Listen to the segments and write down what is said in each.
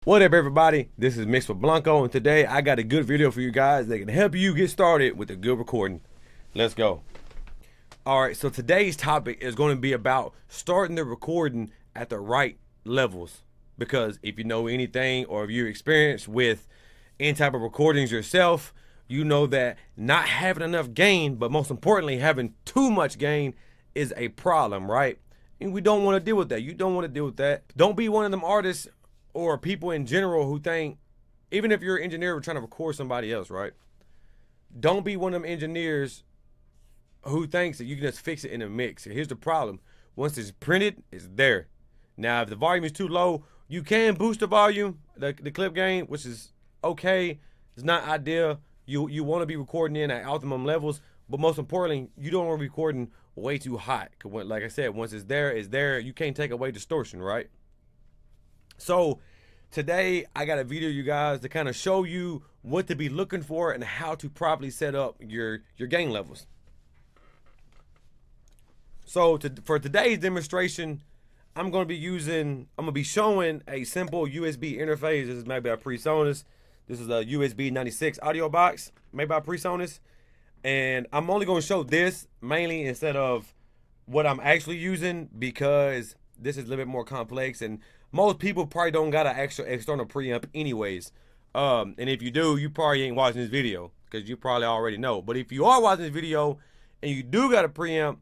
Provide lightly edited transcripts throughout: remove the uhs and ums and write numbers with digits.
What up, everybody? This is Mixed with Blanco, and today I got a good video for you guys that can help you get started with a good recording. Let's go. Alright, so today's topic is going to be about starting the recording at the right levels. Because if you know anything, or if you're experienced with any type of recordings yourself, you know that not having enough gain, but most importantly having too much gain, is a problem, right? And we don't want to deal with that. You don't want to deal with that. Don't be one of them artists or people in general who think, even if you're an engineer trying to record somebody else, right? Don't be one of them engineers who thinks that you can just fix it in a mix. Here's the problem. Once it's printed, it's there. Now, if the volume is too low, you can boost the volume, the clip gain, which is okay. It's not ideal. You want to be recording in at optimum levels, but most importantly, you don't want to be recording way too hot. Cause like I said, once it's there, it's there. You can't take away distortion, right? So today I got a video, you guys, to kind of show you what to be looking for and how to properly set up your gain levels. So for today's demonstration, I'm going to be showing a simple USB interface. This is made by PreSonus. This is a USB 96 audio box made by PreSonus. And I'm only going to show this mainly instead of what I'm actually using, because this is a little bit more complex and most people probably don't got an extra external preamp anyways. And if you do, you probably ain't watching this video because you probably already know. But if you are watching this video and you do got a preamp,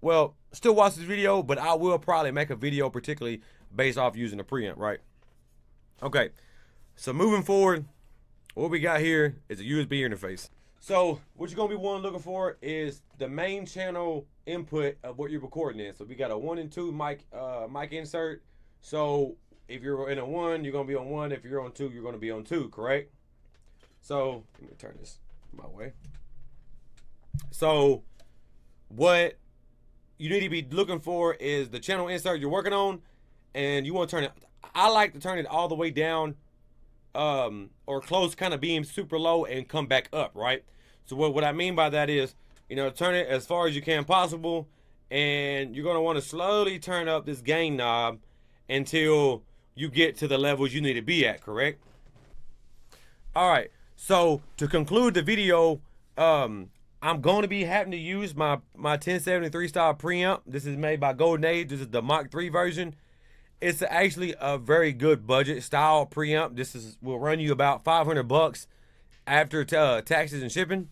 well, still watch this video, but I will probably make a video particularly based off using a preamp, right? Okay, so moving forward, what we got here is a USB interface. So what you're gonna be looking for is the main channel input of what you're recording in. So we got a 1 and 2 mic insert. So if you're in a 1, you're gonna be on 1. If you're on 2, you're gonna be on 2, correct? So let me turn this my way. So what you need to be looking for is the channel insert you're working on, and you want to turn it. I like to turn it all the way down, or close, kind of being super low and come back up, right? So what I mean by that is, you know, turn it as far as you can possible, and you're gonna want to slowly turn up this gain knob until you get to the levels you need to be at, correct? All right, so to conclude the video, I'm going to be having to use my 1073 style preamp. This is made by Golden Age. This is the Mach 3 version. It's actually a very good budget style preamp. This will run you about 500 bucks after taxes and shipping.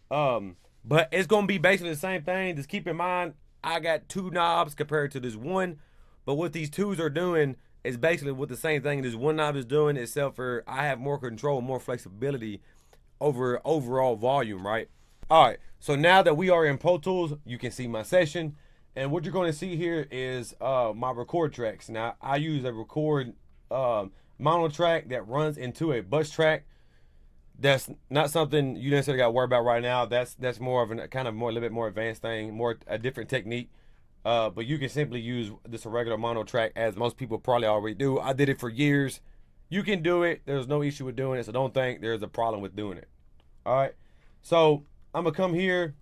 But it's going to be basically the same thing. Just keep in mind, I got 2 knobs compared to this 1. But what these 2s are doing is basically what the same thing this 1 knob is doing, except for I have more control, more flexibility over overall volume, right? All right, so now that we are in Pro Tools, you can see my session. And what you're going to see here is my record tracks. Now, I use a record mono track that runs into a bus track. That's not something you necessarily got to worry about right now. That's more of a kind of a little bit more advanced thing, a different technique. But you can simply use this regular mono track, as most people probably already do. I did it for years. You can do it. There's no issue with doing it, so don't think there's a problem with doing it. All right, so I'm gonna come here and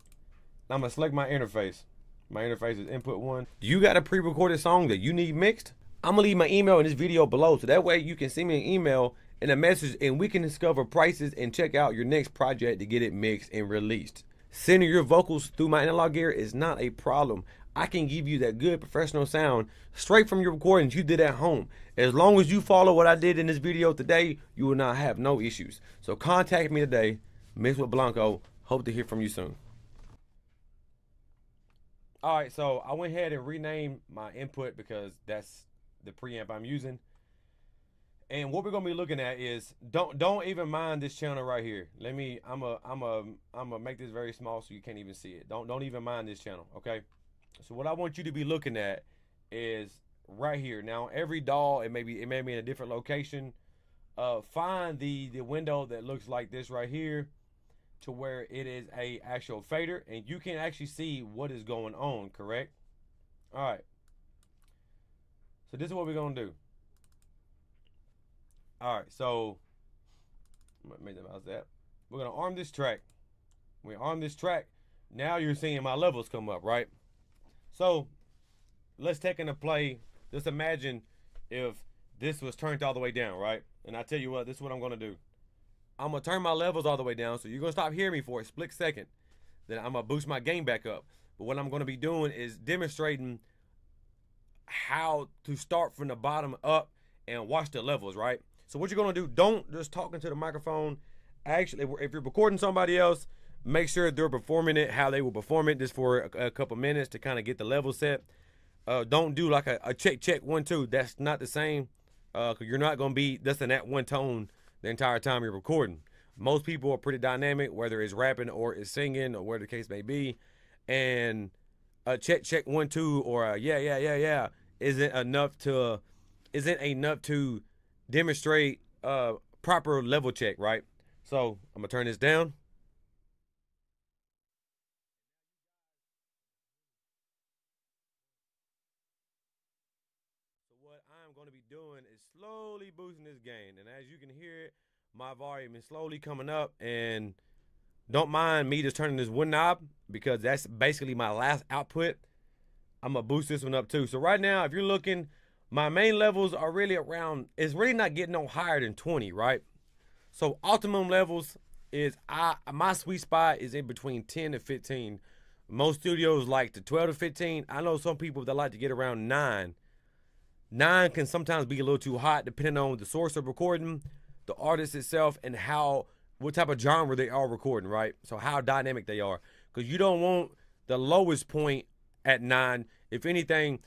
I'm gonna select my interface. My interface is input 1. You got a pre-recorded song that you need mixed? I'm gonna leave my email in this video below, so that way you can send me an email and a message, and we can discover prices and check out your next project to get it mixed and released. Sending your vocals through my analog gear is not a problem. I can give you that good professional sound straight from your recordings you did at home. As long as you follow what I did in this video today, you will not have no issues. So contact me today, Mixed with Blanco. Hope to hear from you soon. All right, so I went ahead and renamed my input because that's the preamp I'm using. And what we're gonna be looking at is, don't even mind this channel right here. I'm gonna make this very small so you can't even see it. Don't even mind this channel, okay? So what I want you to be looking at is right here. Now every DAW, it may be in a different location. Find the window that looks like this right here, to where it is a actual fader, and you can actually see what is going on, correct? All right. So this is what we're gonna do. All right, so make the mouse that. We're gonna arm this track. We arm this track. Now you're seeing my levels come up, right? So let's take into play. Just imagine if this was turned all the way down, right? And I tell you what, this is what I'm gonna do. I'm gonna turn my levels all the way down, so you're gonna stop hearing me for a split second. Then I'm gonna boost my gain back up. But what I'm gonna be doing is demonstrating how to start from the bottom up and watch the levels, right? So what you're gonna do, don't just talk into the microphone. Actually, if you're recording somebody else, make sure they're performing it how they will perform it, just for a couple minutes to kind of get the level set. Don't do like a check 1 2. That's not the same, because you're not gonna be just in that one tone the entire time you're recording. Most people are pretty dynamic, whether it's rapping or it's singing or whatever the case may be, and a check 1 2 or a yeah isn't enough to demonstrate proper level check, right? So I'm gonna turn this down. So what I'm gonna be doing is slowly boosting this gain, and as you can hear it, my volume is slowly coming up. And don't mind me just turning this one knob, because that's basically my last output. I'm gonna boost this one up too. So right now, if you're looking, my main levels are really around, it's really not getting no higher than 20, right? So optimum levels is, my sweet spot is in between 10 to 15. Most studios like the 12 to 15. I know some people that like to get around 9. 9 can sometimes be a little too hot depending on the source of recording, the artist itself, and what type of genre they are recording, right? So how dynamic they are. Because you don't want the lowest point at 9. If anything,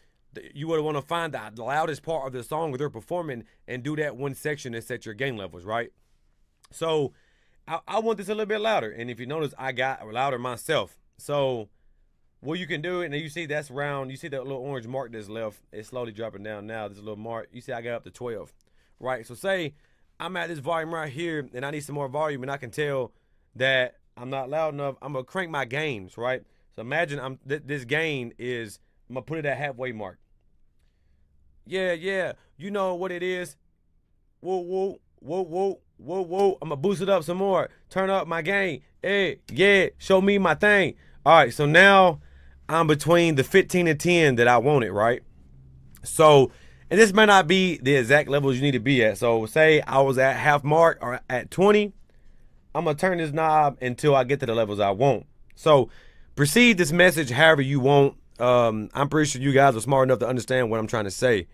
you would want to find the loudest part of the song where they're performing and do that one section and set your gain levels, right? So I want this a little bit louder. And if you notice, I got louder myself. So what you can do, and you see that's round, you see that little orange mark that's left, it's slowly dropping down now, this little mark. You see I got up to 12, right? So say I'm at this volume right here and I need some more volume, and I can tell that I'm not loud enough. I'm gonna crank my gains, right? So imagine this gain is, I'm gonna put it at halfway mark. Yeah, you know what it is. Whoa. I'm gonna boost it up some more. Turn up my gain. Hey, yeah, show me my thing. All right, so now I'm between the 15 and 10 that I wanted, right? So, and this may not be the exact levels you need to be at. So say I was at half mark or at 20. I'm gonna turn this knob until I get to the levels I want. So proceed this message however you want. I'm pretty sure you guys are smart enough to understand what I'm trying to say.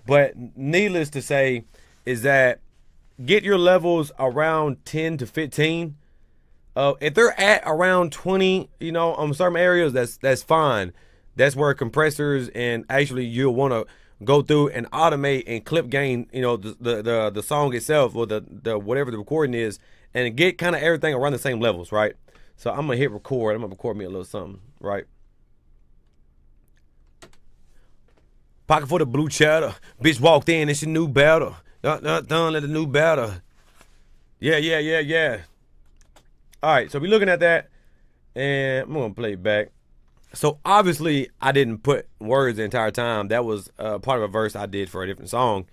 But needless to say is that get your levels around 10 to 15. If they're at around 20, you know, on some areas, that's fine. That's where compressors, and actually you'll want to go through and automate and clip gain, you know, the song itself, or the whatever the recording is, and get kind of everything around the same levels, right? So I'm gonna hit record. I'm gonna record me a little something, right? Pocket for the blue cheddar. Bitch walked in and she knew better. Done let the new better. Yeah. All right, so we're looking at that, and I'm gonna play it back. So obviously I didn't put words the entire time. That was part of a verse I did for a different song.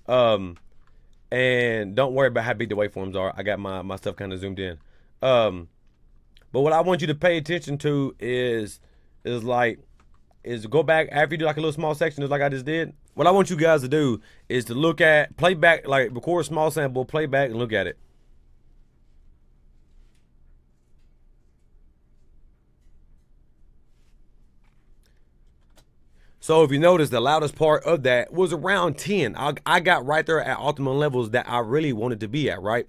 And don't worry about how big the waveforms are. I got my stuff kind of zoomed in. But what I want you to pay attention to is go back after you do like a little small section, just like I just did. What I want you guys to do is to look at, play back, like record a small sample, play back and look at it. So if you notice, the loudest part of that was around 10. I got right there at optimum levels that I really wanted to be at, right?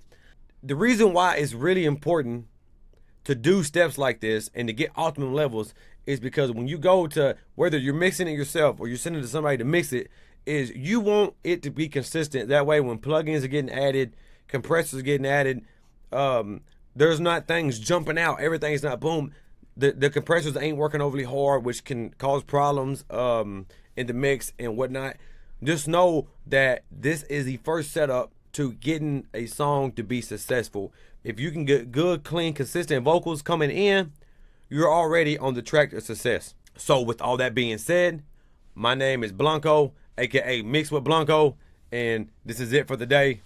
The reason why it's really important to do steps like this and to get optimum levels is because when you go to, whether you're mixing it yourself or you're sending it to somebody to mix it, is you want it to be consistent. That way when plugins are getting added, compressors are getting added, there's not things jumping out. Everything's not boom. The compressors ain't working overly hard, which can cause problems in the mix and whatnot. Just know that this is the first setup to getting a song to be successful. If you can get good, clean, consistent vocals coming in, you're already on the track to success. So with all that being said, my name is Blanco, aka Mix with Blanco, and this is it for the day.